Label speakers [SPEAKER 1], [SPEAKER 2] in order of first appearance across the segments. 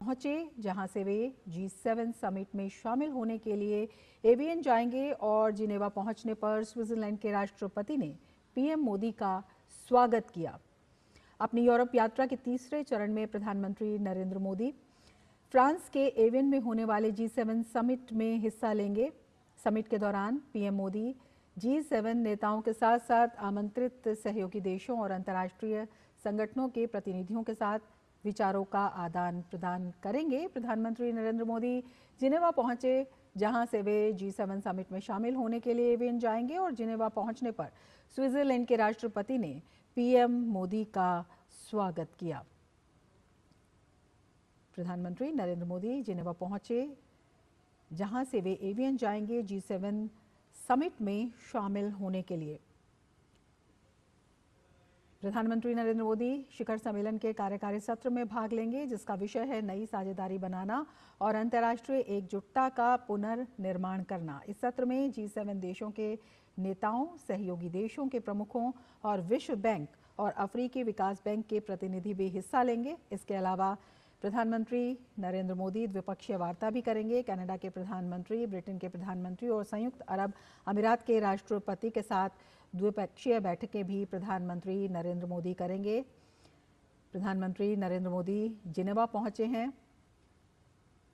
[SPEAKER 1] पहुंचे, जहां से वे G7 समिट में शामिल होने के लिए एवियन जाएंगे और जिनेवा पहुंचने पर स्विट्जरलैंड के राष्ट्रपति ने पीएम मोदी का स्वागत किया। अपनी यूरोप यात्रा के तीसरे चरण में प्रधानमंत्री नरेंद्र मोदी फ्रांस के एवियन में होने वाले G7 समिट में हिस्सा लेंगे। समिट के दौरान पीएम मोदी G7 नेताओं के साथ साथ आमंत्रित सहयोगी देशों और अंतर्राष्ट्रीय संगठनों के प्रतिनिधियों के साथ विचारों का आदान प्रदान करेंगे। प्रधानमंत्री नरेंद्र मोदी जिनेवा पहुंचे, जहां से वे G7 समिट में शामिल होने के लिए एवियन जाएंगे और जिनेवा पहुंचने पर स्विट्जरलैंड के राष्ट्रपति ने पीएम मोदी का स्वागत किया। प्रधानमंत्री नरेंद्र मोदी जिनेवा पहुंचे, जहां से वे एवियन जाएंगे G7 समिट में शामिल होने के लिए। प्रधानमंत्री नरेंद्र मोदी शिखर सम्मेलन के कार्यकारी सत्र में भाग लेंगे, जिसका विषय है नई साझेदारी बनाना और अंतर्राष्ट्रीय एकजुटता का पुनर्निर्माण करना। इस सत्र में G7 देशों के नेताओं, सहयोगी देशों के प्रमुखों और विश्व बैंक और अफ्रीकी विकास बैंक के प्रतिनिधि भी हिस्सा लेंगे। इसके अलावा प्रधानमंत्री नरेंद्र मोदी द्विपक्षीय वार्ता भी करेंगे। कनाडा के प्रधानमंत्री, ब्रिटेन के प्रधानमंत्री और संयुक्त अरब अमीरात के राष्ट्रपति के साथ द्विपक्षीय बैठकें भी प्रधानमंत्री नरेंद्र मोदी करेंगे। प्रधानमंत्री नरेंद्र मोदी जिनेवा पहुंचे हैं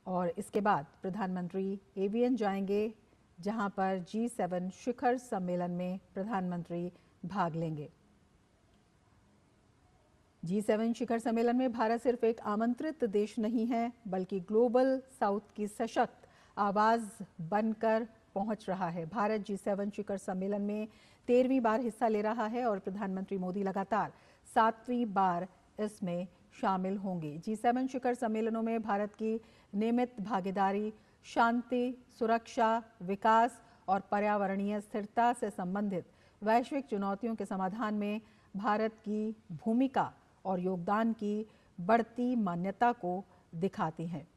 [SPEAKER 1] और इसके बाद प्रधानमंत्री एवियन जाएंगे, जहां पर G7 शिखर सम्मेलन में प्रधानमंत्री भाग लेंगे। G7 शिखर सम्मेलन में भारत सिर्फ एक आमंत्रित देश नहीं है, बल्कि ग्लोबल साउथ की सशक्त आवाज बनकर पहुंच रहा है। भारत G7 शिखर सम्मेलन में 13वीं बार हिस्सा ले रहा है और प्रधानमंत्री मोदी लगातार 7वीं बार इसमें शामिल होंगे। G7 शिखर सम्मेलनों में भारत की नियमित भागीदारी शांति, सुरक्षा, विकास और पर्यावरणीय स्थिरता से संबंधित वैश्विक चुनौतियों के समाधान में भारत की भूमिका और योगदान की बढ़ती मान्यता को दिखाती हैं।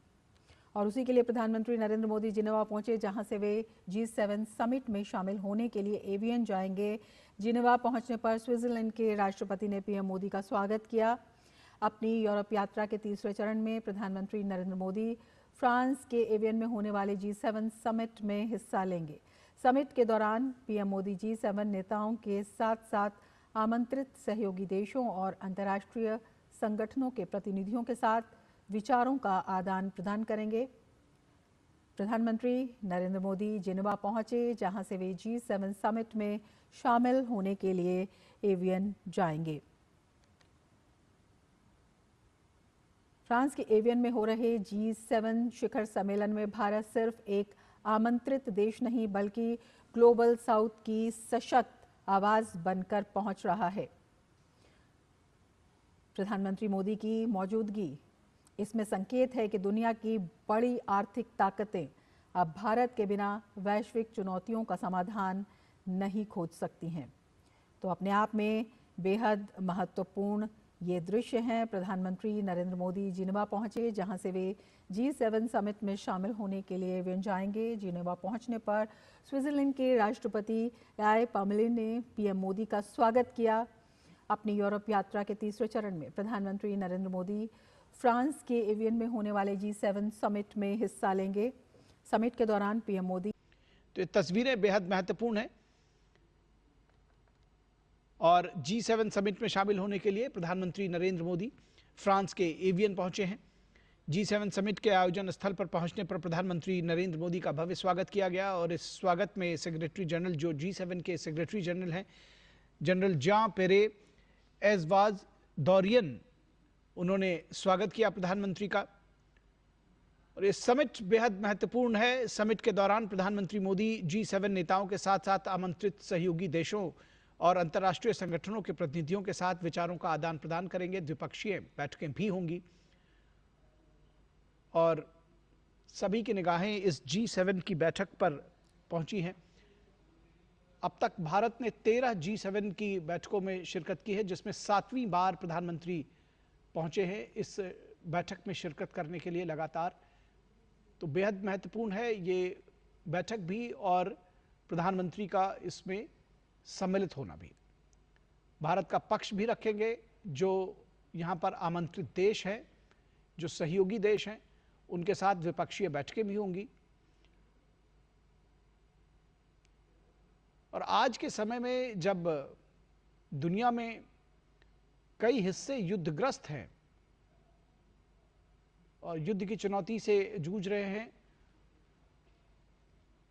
[SPEAKER 1] और उसी के लिए प्रधानमंत्री नरेंद्र मोदी जिनेवा पहुंचे, जहां से वे G7 समिट में शामिल होने के लिए एवियन जाएंगे। जिनेवा पहुंचने पर स्विट्जरलैंड के राष्ट्रपति ने पीएम मोदी का स्वागत किया। अपनी यूरोप यात्रा के तीसरे चरण में प्रधानमंत्री नरेंद्र मोदी फ्रांस के एवियन में होने वाले G7 समिट में हिस्सा लेंगे। समिट के दौरान पीएम मोदी G7 नेताओं के साथ साथ आमंत्रित सहयोगी देशों और अंतर्राष्ट्रीय संगठनों के प्रतिनिधियों के साथ विचारों का आदान प्रदान करेंगे। प्रधानमंत्री नरेंद्र मोदी जिनेवा पहुंचे, जहां से वे G7 समिट में शामिल होने के लिए एवियन जाएंगे। फ्रांस के एवियन में हो रहे G7 शिखर सम्मेलन में भारत सिर्फ एक आमंत्रित देश नहीं, बल्कि ग्लोबल साउथ की सशक्त आवाज बनकर पहुंच रहा है। प्रधानमंत्री मोदी की मौजूदगी इसमें संकेत है कि दुनिया की बड़ी आर्थिक ताकतें अब भारत के बिना वैश्विक चुनौतियों का समाधान नहीं खोज सकती हैं। तो अपने आप में बेहद महत्वपूर्ण ये दृश्य हैं। प्रधानमंत्री नरेंद्र मोदी जिनेवा पहुंचे, जहां से वे G7 समिट में शामिल होने के लिए एवियन जाएंगे। जिनेवा पहुंचने पर स्विट्जरलैंड के राष्ट्रपति याय पामलिन ने पीएम मोदी का स्वागत किया। अपनी यूरोप यात्रा के तीसरे चरण में प्रधानमंत्री नरेंद्र मोदी फ्रांस के एवियन में होने वाले G7 समिट में हिस्सा लेंगे। समिट के दौरान पीएम मोदी
[SPEAKER 2] तो ये तस्वीरें बेहद महत्वपूर्ण हैं और G7 समिट में शामिल होने के लिए प्रधानमंत्री नरेंद्र मोदी फ्रांस के एवियन पहुंचे हैं। G7 समिट के आयोजन स्थल पर पहुंचने पर प्रधानमंत्री नरेंद्र मोदी का भव्य स्वागत किया गया और इस स्वागत में सेक्रेटरी जनरल, जो G7 के सेक्रेटरी जनरल हैं, जनरल जां पेरे एजवाज दौरियन, उन्होंने स्वागत किया प्रधानमंत्री का। और ये समिट बेहद महत्वपूर्ण है। समिट के दौरान प्रधानमंत्री मोदी G7 नेताओं के साथ साथ आमंत्रित सहयोगी देशों और अंतर्राष्ट्रीय संगठनों के प्रतिनिधियों के साथ विचारों का आदान प्रदान करेंगे। द्विपक्षीय बैठकें भी होंगी और सभी की निगाहें इस G7 की बैठक पर पहुंची हैं। अब तक भारत ने 13 G7 की बैठकों में शिरकत की है, जिसमें 7वीं बार प्रधानमंत्री पहुंचे हैं इस बैठक में शिरकत करने के लिए लगातार। तो बेहद महत्वपूर्ण है ये बैठक भी और प्रधानमंत्री का इसमें सम्मिलित होना भी। भारत का पक्ष भी रखेंगे जो यहाँ पर आमंत्रित देश हैं, जो सहयोगी देश हैं, उनके साथ द्विपक्षीय बैठकें भी होंगी। और आज के समय में जब दुनिया में कई हिस्से युद्धग्रस्त हैं और युद्ध की चुनौती से जूझ रहे हैं,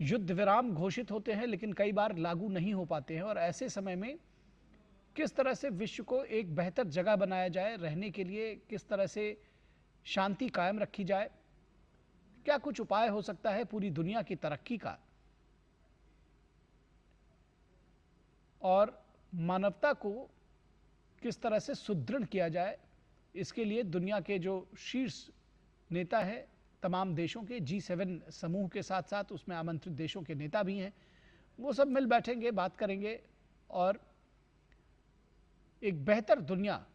[SPEAKER 2] युद्ध विराम घोषित होते हैं लेकिन कई बार लागू नहीं हो पाते हैं, और ऐसे समय में किस तरह से विश्व को एक बेहतर जगह बनाया जाए रहने के लिए, किस तरह से शांति कायम रखी जाए, क्या कुछ उपाय हो सकता है पूरी दुनिया की तरक्की का और मानवता को किस तरह से सुदृढ़ किया जाए, इसके लिए दुनिया के जो शीर्ष नेता है तमाम देशों के, G7 समूह के साथ साथ उसमें आमंत्रित देशों के नेता भी हैं, वो सब मिल बैठेंगे, बात करेंगे और एक बेहतर दुनिया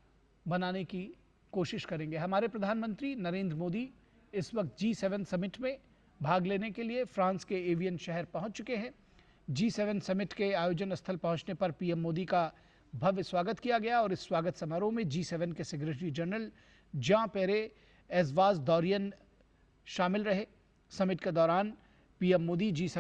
[SPEAKER 2] बनाने की कोशिश करेंगे। हमारे प्रधानमंत्री नरेंद्र मोदी इस वक्त G7 समिट में भाग लेने के लिए फ्रांस के एवियन शहर पहुंच चुके हैं। G7 समिट के आयोजन स्थल पहुंचने पर पीएम मोदी का भव्य स्वागत किया गया और इस स्वागत समारोह में G7 के सेक्रेटरी जनरल जॉन-पियरे एस्वाज-डोरियन शामिल रहे। समिट के दौरान पीएम मोदी G7